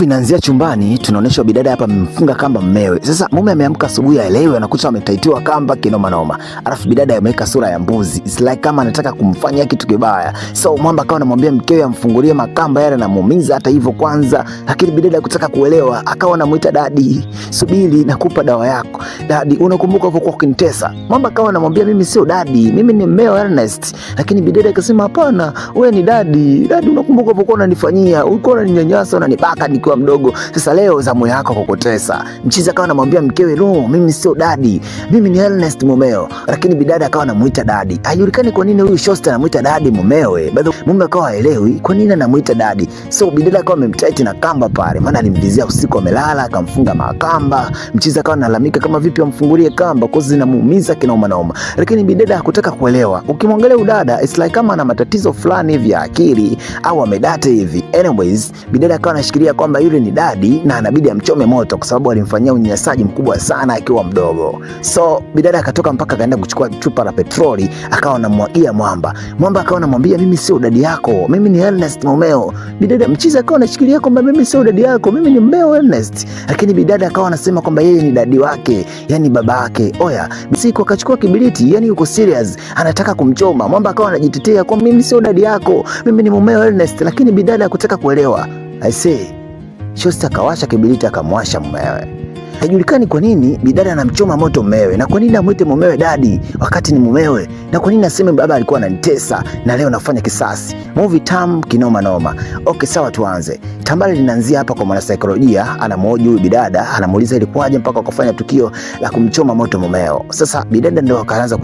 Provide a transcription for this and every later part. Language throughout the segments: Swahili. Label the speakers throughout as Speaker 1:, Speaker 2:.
Speaker 1: Inaanzia chumbani, tunaonyeshwa bidada hapa amemfunga kamba mmewe. Sasa mume ameamka asubuhi aelewe, anakuta ametaitiwa kamba kinoma noma. Alafu bidada ameweka sura ya mbuzi. It's like kama anataka kumfanyia kitu kibaya. So mwamba akawa anamwambia mkewe amfungulie makamba yale, anamuumiza hata hivyo kwanza. Lakini bidada hakutaka kuelewa, akawa anamuita dadi, subiri nakupa dawa yako. Dadi, unakumbuka ulivyokuwa ukinitesa? Mwamba akawa anamwambia mimi sio dadi, mimi ni mmeo Ernest. Lakini bidada akasema hapana, wewe ni dadi. Dadi, unakumbuka ulivyokuwa unanifanyia? Ulikuwa unaninyanyasa, unanibaka nikiwa mdogo. Sasa leo zamu yako kukutesa. Mchizi akawa anamwambia mkewe, no, mimi sio dadi, mimi ni Ernest mumeo. Lakini bidada akawa anamuita dadi. Haijulikani kwa nini huyu shosta anamuita dadi mumewe. Bado mume akawa haelewi kwa nini anamuita dadi. So bidada akawa amemtaiti na kamba pale, maana alimvizia usiku amelala, akamfunga makamba. Mchizi akawa analalamika kama vipi amfungulie kamba kwa sababu zinamuumiza kinoma noma. Lakini bidada hakutaka kuelewa. Ukimwangalia udada it's like kama ana matatizo fulani hivi ya akili au amedate hivi. Anyways, bidada akawa anashikilia kwamba yule ni dadi na anabidi amchome moto kwa sababu alimfanyia unyanyasaji mkubwa sana akiwa mdogo. So bidada akatoka mpaka kaenda kuchukua chupa la petroli, akawa anamwagia mwamba. Mwamba akawa anamwambia mimi sio dadi yako, mimi ni Ernest mumeo. Bidada mchizi akawa anashikilia kwamba mimi sio dadi yako, mimi ni mmeo Ernest. Lakini bidada akawa anasema kwamba yeye ni dadi wake, yani baba yake. Oya, siku akachukua kibiriti, yani yuko serious, anataka kumchoma. Mwamba akawa anajitetea kwa mimi sio dadi yako, mimi ni mumeo Ernest. Lakini bidada hakutaka kuelewa. I say shosta akawasha kibiriti akamwasha mumewe. Haijulikani kwa nini bidada anamchoma moto mumewe, na kwa nini amuite mumewe dadi wakati ni mumewe, na kwa nini aseme baba alikuwa ananitesa na leo nafanya kisasi. Movie tamu kinoma noma. Okay, sawa, tuanze. Tambari linaanzia hapa kwa mwanasaikolojia, anamhoji huyu bidada, anamuuliza ilikuwaje mpaka akafanya tukio la kumchoma moto mumeo. Sasa bidada ndio akaanza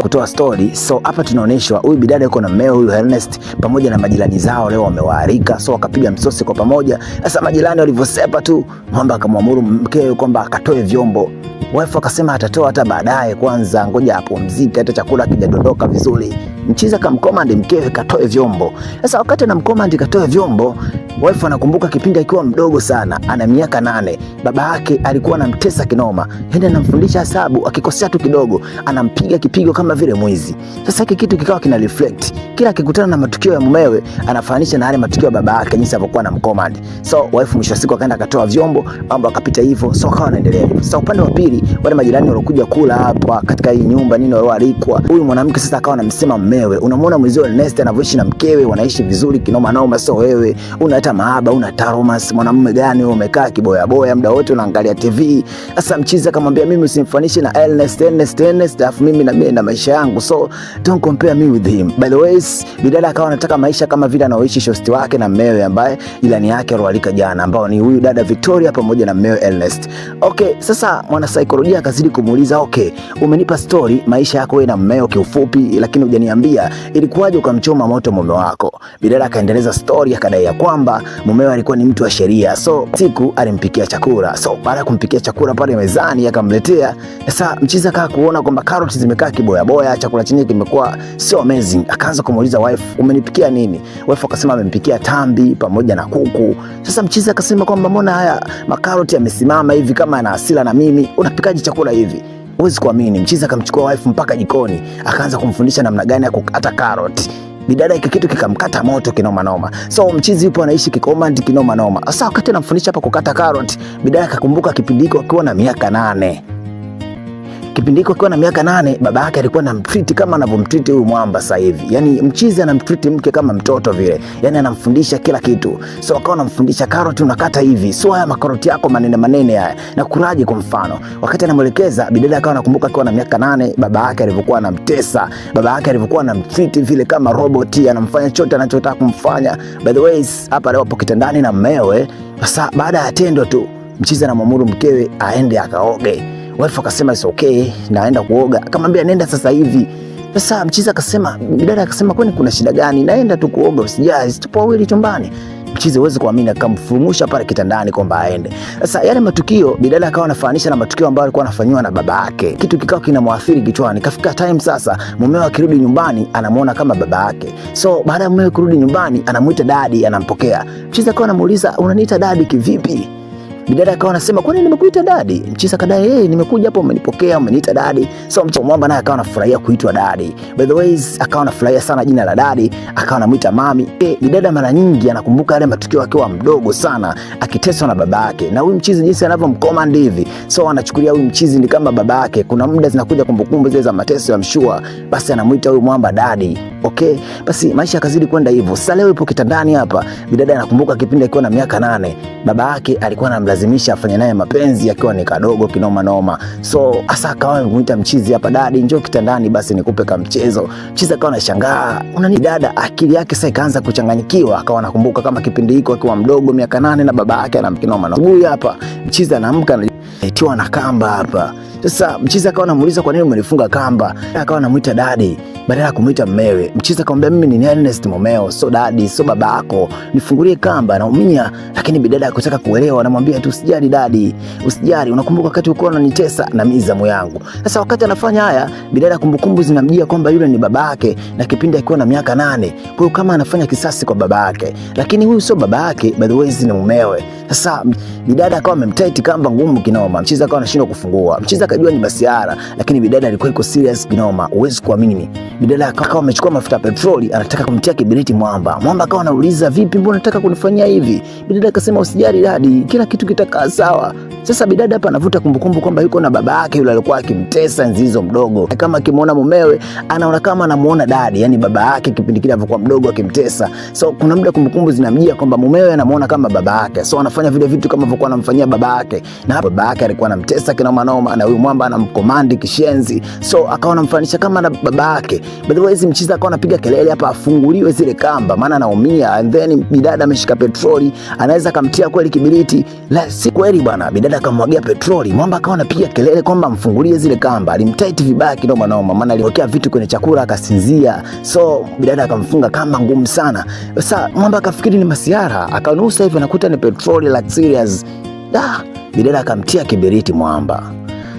Speaker 1: kutoa story. So hapa tunaonyeshwa huyu bidada yuko na mmeo huyu Ernest pamoja na majirani zao, leo wamewaalika, so wakapiga msosi kwa pamoja. Sasa majirani walivyosepa tu, Mwamba akamwamuru mkewe kwamba akatoe vyombo. Wife akasema atatoa hata baadaye, kwanza ngoja apumzike hata chakula kijadondoka vizuri. Mchiza kamcommand mkewe katoe vyombo. Sasa wakati anamcommand katoe vyombo, wife anakumbuka kipindi akiwa mdogo sana, ana miaka 8. Baba yake alikuwa anamtesa kinoma. Hende anamfundisha hesabu, akikosea tu kidogo anampiga kipigo kama vile mwizi. Sasa hiki kitu kikawa kina reflect. Kila akikutana na matukio ya mumewe anafanisha na yale matukio ya baba yake jinsi alivyokuwa anamcommand. So wife mwisho wa siku akaenda akatoa vyombo, mambo akapita hivyo. So akawa anaendelea. Sasa upande wa pili, wale majirani walikuja kula hapa katika hii nyumba nini walioalikwa. Huyu mwanamke sasa akawa anamsema mumewe, unamuona mwenzio Ernest anavyoishi na mkewe, wanaishi vizuri kinoma noma, so wewe unaleta mahaba, una taromas, mwanamume gani wewe, umekaa kiboya boya muda wote unaangalia TV. Sasa mchiza akamwambia mimi usimfanishe na Ernest, alafu mimi na maisha yangu, so don't compare me with him. By the way, bidada akawa anataka maisha kama vile anaoishi shosti wake na mmewe ambaye ilani yake alioalika jana, ambao ni huyu dada Victoria pamoja na mmewe Ernest. Okay, sasa mwana saikolojia akazidi kumuuliza, okay, umenipa story maisha yako wewe na mmeo kiufupi, lakini hujaniambia ilikuwaje ukamchoma moto mume wako. Bidada akaendeleza story, akadai ya kwamba mumewe alikuwa ni mtu wa sheria, so siku alimpikia chakula. So baada ya kumpikia chakula pale mezani akamletea. Sasa mchiza kaa kuona kwamba carrots zimekaa kiboya boya, chakula chenye kimekuwa sio amazing. Akaanza kumuuliza wife, umenipikia nini? Wife akasema amempikia tambi pamoja na kuku. Sasa mchiza akasema kwamba mbona haya makaroti yamesimama hivi kama ana hasira na mimi, unapikaje chakula hivi? Huwezi kuamini. Mchiza akamchukua wife mpaka jikoni, akaanza kumfundisha namna gani ya kukata karoti. Bidada hiki kitu kikamkata moto kinoma noma. So mchizi yupo anaishi kikomandi kinoma noma. Sasa wakati anamfundisha hapa kukata karoti, bidada akakumbuka kipindi hiko akiwa na miaka 8. Kipindi hiko akiwa na miaka 8, baba yake alikuwa anamtreat kama anavyomtreat huyu mwamba sasa hivi. Yaani mchizi anamtreat mke kama mtoto vile. Yaani anamfundisha kila kitu. So akawa anamfundisha karoti unakata hivi. Sio haya makaroti yako manene haya. Na kuraje kwa mfano. Wakati anamuelekeza, bidada akawa anakumbuka akiwa na miaka 8, baba yake alivyokuwa anamtesa, baba yake alivyokuwa anamtreat vile kama robot, anamfanya chochote anachotaka kumfanya. By the way, hapa leo hapo kitandani na mmewe. Sasa baada ya tendo tu, mchizi anamwamuru mkewe aende akaoge. Wife akasema it's okay, naenda kuoga. Akamwambia nenda sasa hivi. Sasa mchizi akasema, bidada akasema kwani kuna shida gani? Naenda tu kuoga, usijali, tupo wawili chumbani. Mchizi huwezi kuamini akamfurumusha pale kitandani kwamba aende. Sasa yale matukio bidada akawa anafanisha na matukio ambayo alikuwa anafanywa na baba yake. Kitu kikao kinamwathiri kichwani. Kafika time sasa mumewe akirudi nyumbani anamuona kama baba yake. So baada ya mumewe kurudi nyumbani anamuita dadi, anampokea. Mchizi akawa anamuuliza unaniita dadi kivipi? Bidada akawa anasema kwani nimekuita dadi? Mchizi akadai nimekuja hapo umenipokea umeniita dadi. So mwamba naye akawa anafurahia kuitwa dadi. By the way, akawa anafurahia sana jina la dadi, akawa anamuita mami. Bidada mara nyingi anakumbuka yale matukio akiwa mdogo sana akiteswa na baba yake. Na huyu mchizi jinsi anavyomcommand hivi. So anachukulia huyu mchizi ni kama baba yake. Kuna muda zinakuja kumbukumbu zile za mateso ya Mshua, basi anamuita huyu mwamba dadi. Okay, basi maisha yakazidi kwenda hivyo. Sasa leo ipo kitandani hapa, bidada anakumbuka kipindi akiwa na miaka 8, baba yake alikuwa anamlazimisha afanye naye mapenzi akiwa ni kadogo kinoma noma. So asa akawa anamuita mchizi hapa, dadi njoo kitandani basi nikupe kama mchezo. Mchizi akawa anashangaa, unani dada? Akili yake sasa ikaanza kuchanganyikiwa, akawa anakumbuka kama kipindi hiko akiwa mdogo miaka 8 na baba yake anamkinoma noma. Asubuhi hapa mchizi anaamka anaitiwa na kamba hapa. Sasa mchizi akawa anamuuliza kwa nini umenifunga kamba? Akawa anamuita dadi badala ya kumuita mmewe. Mchizi akamwambia mimi ni Ernest mumeo, so dadi, so babako. Nifungulie kamba, naumia. Lakini bidada akataka kuelewa, anamwambia tu usijali dadi, usijali. Unakumbuka wakati uko unanitesa na mimi zamu yangu. Sasa wakati anafanya haya, bidada kumbukumbu zinamjia kwamba yule ni babake na kipindi akiwa na miaka 8. Kwa hiyo kama anafanya kisasi kwa babake. Lakini huyu sio babake, by the way ni mumewe. Sasa bidada akawa amemtight kamba ngumu kinoma. Mchizi akawa anashindwa kufungua. Mchizi akajua ni masiara, lakini bidada alikuwa iko serious kinoma. Uwezi kuamini. Bidada akawa amechukua mafuta petroli anataka kumtia kibiriti mwamba. Mwamba akawa anauliza vipi, mbona unataka kunifanyia hivi? Bidada akasema usijali dadi, kila kitu kitakaa sawa. Sasa bidada hapa anavuta kumbukumbu kwamba yuko na baba yake yule alikuwa akimtesa nzizo mdogo. Kama akimuona mumewe anaona kama anamuona dadi, yani baba yake kipindi kile alipokuwa mdogo akimtesa. So kuna muda kumbukumbu zinamjia kwamba mumewe anamuona kama baba yake. So anafanya vile vitu kama alivyokuwa anamfanyia baba yake. Na baba yake alikuwa anamtesa kinoma noma na huyu mwamba anamcommand kishenzi. So akawa anamfanisha kama na baba yake. By the way, mchizi akawa anapiga kelele hapa afunguliwe zile kamba maana anaumia. And then bidada ameshika petroli, anaweza kumtia kweli kibiriti. La si kweli bwana. Bidada akamwagia petroli. Mwamba akawa anapiga kelele kwamba mfungulie zile kamba. Alimtight vibaya kinoma noma maana aliwekea vitu kwenye chakula akasinzia. So bidada akamfunga kamba ngumu sana. Sasa mwamba akafikiri ni masiara, akanusa hivi anakuta ni petroli like serious. Bidada akamtia kibiriti mwamba.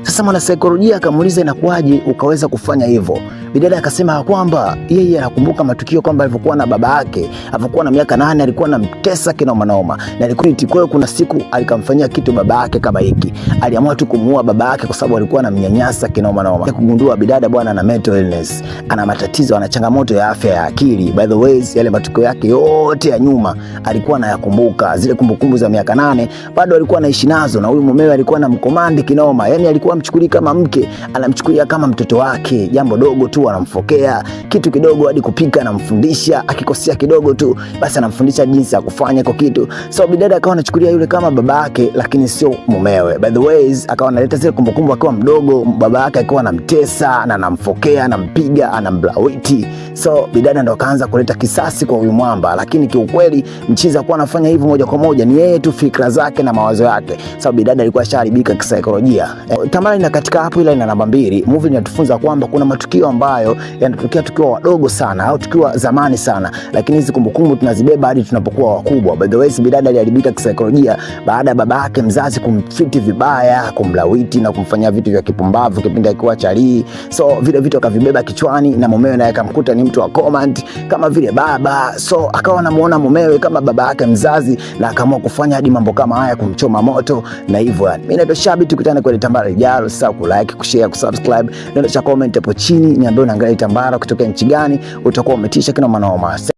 Speaker 1: Sasa mwana saikolojia akamuuliza inakuwaje ukaweza kufanya hivyo? Bidada akasema kwamba yeye anakumbuka matukio kwamba alivyokuwa na baba yake, alipokuwa na miaka 8 alikuwa anamtesa kinoma noma. Na alikuwa kwa kuna siku alikamfanyia kitu baba yake kama hiki. Aliamua tu kumuua baba yake kwa sababu alikuwa anamnyanyasa kinoma noma. Kugundua bidada bwana ana mental illness, ana matatizo, ana changamoto ya afya ya akili. By the way, yale matukio yake yote ya nyuma alikuwa anayakumbuka. Zile kumbukumbu za miaka 8 bado alikuwa anaishi nazo, na huyu mumewe alikuwa anamcommand kinoma. Yani alikuwa amchukulia kama mke, anamchukulia kama mtoto wake. Jambo dogo tu anamfokea, kitu kidogo hadi kupika anamfundisha, akikosea kidogo tu basi anamfundisha jinsi ya kufanya kwa kitu. So bidada akawa anachukulia yule kama baba yake lakini sio mumewe. By the ways akawa analeta zile kumbukumbu akiwa mdogo, baba yake alikuwa anamtesa na anamfokea, anampiga, anamblawiti. So bidada ndo akaanza kuleta kisasi kwa huyu mwamba, lakini kiukweli mchizi alikuwa anafanya hivyo moja kwa moja, ni yeye tu fikra zake na mawazo yake. So bidada alikuwa shaharibika kisaikolojia. Tamara ina katika hapo, ila ina namba 2. Movie inatufunza kwamba kuna matukio ambayo yanatokea tukiwa wadogo sana au tukiwa zamani sana, lakini hizi kumbukumbu tunazibeba hadi tunapokuwa wakubwa. By the way, bidada aliharibika kisaikolojia baada ya baba yake mzazi kumfiti vibaya, kumlawiti na kumfanyia vitu vya kipumbavu kipindi akiwa chali. So vile vitu akavibeba kichwani, na mumewe naye akamkuta ni mtu wa comment kama vile baba. So akawa anamuona mumewe kama baba yake mzazi na akaamua kufanya hadi mambo kama haya, kumchoma moto na hivyo. Yani mimi naitwa Shabi, tukutane kwenye Tambara lijalo. Sasa kulike, kushare, kusubscribe, nenda cha comment hapo chini niambie unaangalia Tambara kutoka nchi gani, utakuwa umetisha kinoma noma.